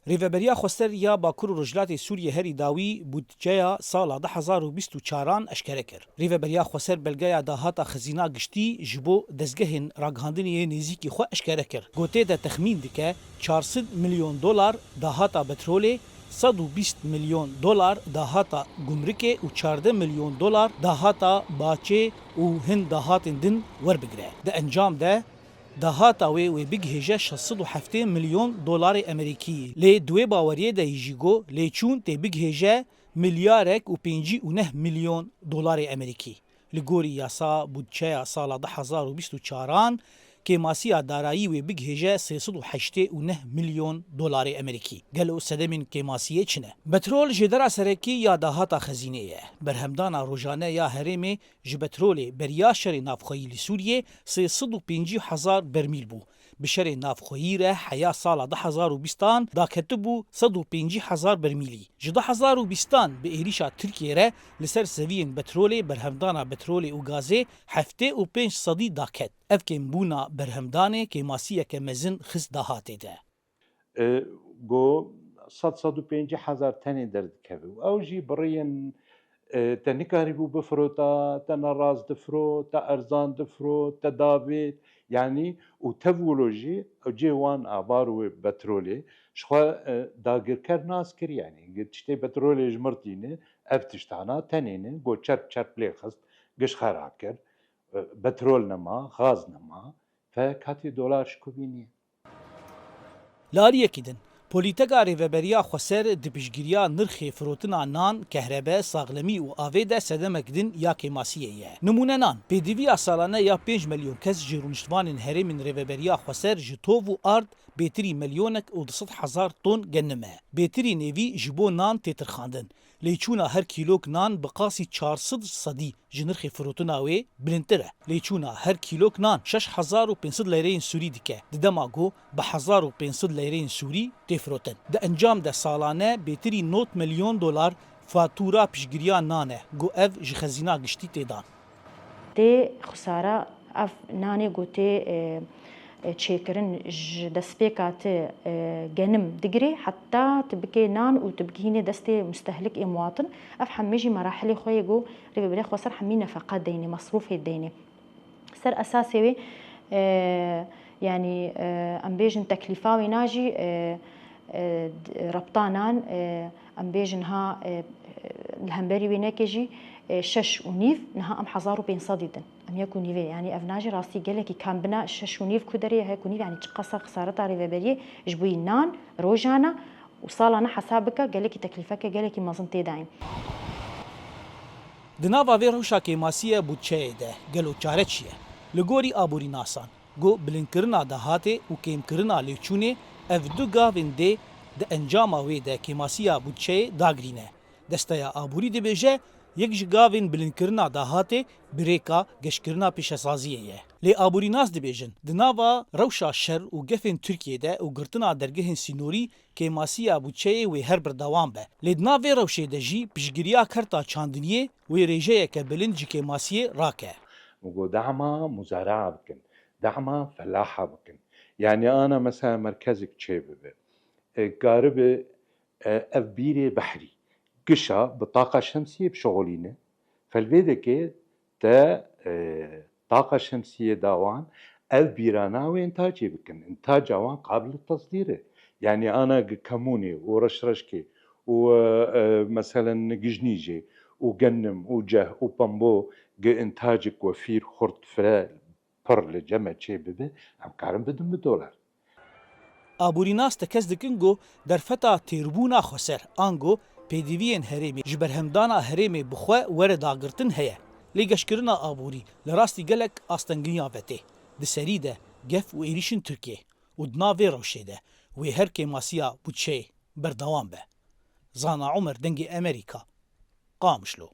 ریوبریا خسر یا باکور رجلات سوریه هری داوی بودجه سال 2024 اشکره کرد. ریوبریا خسر بلگیا داهات خزینه گشتی جبو دزگهن راگهاندنی نزیکی خو اشکره کرد. گوته ده تخمین دکه 400 میلیون دلار داهات بترول 120 میلیون دلار داهاتا گمرک و 14 میلیون دلار داهاتا باچه و هند داهات دن ور بگره. ده انجام ده داهاتا وی بگهجه 607 میلیون دلار امریکی لی دوی باوریه ده یجیگو لی چون تی بگهجه میلیارک و 5.9 میلیون دلار امریکی. لگوری یاسا بودجه سال 2024 که ماسیا دارایی و بگهجه 308 میلیون دلار امریکی. گلو سدمین که ماسیه چنه. بترول جدرا سرکی یا داهاتا خزینه برهمدانا روزانه یا هرمی جبترول بریا شر نافخویی لسوریه 350,000 برمیل بو. بشر نافخویی ره حیا سال 2020 دا کتبو 150,000 برمیلی. جدا 2020 به ایریشا ترکیه ره لسر سوین بترول برهمدانا بترول و گازه 75 صدی دا کت. اف کم بونا برهمدانه که ماسیه که مزن خز داهاته ده. گو 150,000 تنی درد کبو. او جی برین تنکاری بو بفروتا تنراز دفرو تا ارزان دفرو تا داوید يعني وتفولوجي او جيوان ابارو بترولي شخوا داغر كر ناس كر يعني قلت شتي بترولي جمرتينه افتشتانا تنينه قو چرب ليخست قش خراكر بترول نما غاز نما فكاتي دولار شكو بيني لاریه کدن پولیتیکا ریوبریا خسر دپشگیریا نرخ فروتنا نان کهرباء ساغلمی و آویده سدمکدن یا کماسیه نمونه نان پیدوی سالانه یا 5 میلیون کس جرونشتوان هرمین ریوبریا خسر جتو و ارد بهتری میلیونک و 200,000 تن گنمه بهتری نوی جبو نان تترخاندن لیچونا هر کیلوک نان بقاسی 400 صدی جنرخ فروتنا وی بلنتره لیچونا هر کیلوک نان 6,500 لیره سوری دیکه ددماگو به 1,500 لیره سوری تفروتن ده انجام ده سالانه بهتری 9 میلیون دلار فاتورا پیشگیریا نانه گو اف جخزینا گشتی تیدان ده خساره اف نانه گوته تشيكرن دسبيكات جنم دقري حتى تبكي نان وتبكيني دستي مستهلك مواطن افهم ميجي مراحل خويا جو ريبي خسر حمي نفقات ديني مصروف الديني سر اساسي يعني ام بيجن تكلفه ويناجي ربطانان ام بيجن ها الهمبري ويناكيجي 6 ونيف نها ام حزارو بين صديدن ام يكون نيفي يعني افناجي راسي قالك كان بنا 6 ونيف كدري هيك نيف يعني تقصر خساره ريفبريه جبوي نان روجانا وصالنا حسابك قالك تكلفك قالك مازنتي دايم دناوا ویروشا که ماسیه بودچه ده گلو چاره چیه لگوری آبوری ناسان گو بلنکرنا دهاته و کمکرنا لیچونه اف دو گاوین ده انجام وی ده که ماسیه بودچه داگرینه دستیا آبوری ده بیجه یک جگاوین بلندکرنا داهاته بریکا گشکرنا پیشسازیه لی آبوری ناس دبیجن دناوا روشا شر و گفن ترکیه ده و گرتنا درگهن سینوری که ماسیه بودچه و هر بردوام به لی دناوی روشه ده جی پیشگیریا کرتا چاندنیه و ریجه که بلند جی که ماسیه راکه وقو دعما مزارعة بكن دعما فلاحة بكن يعني أنا مثلا مركزك تشيبه قارب أفبيري بحري قشة بطاقة شمسية بشغلينه فالبيدك تا طاقة شمسية داوان أف بيرانا وإنتاجي بكن إنتاج أوان قابل للتصدير يعني أنا كموني ورشرشكي ومثلا ججنيجي وقنم وجه وبامبو إنتاجك وفير خرط فرا بر لجمع شيء ببه عم كارم بدهم $1 آبوری ناس تکز دکنگو در فتا تیربونا خسر آنگو پیدوین هرمی جبرهمدانا هرمی بخواه ورد آگرتن هیا لیگشکرنا آبوری لراستی گلک آستنگنیا وته ده سری ده گف و ایریشن ترکیه و دناوی روشه ده و هر که ماسیا بودشه بردوام به زانا عمر دنگی امریکا قامشلو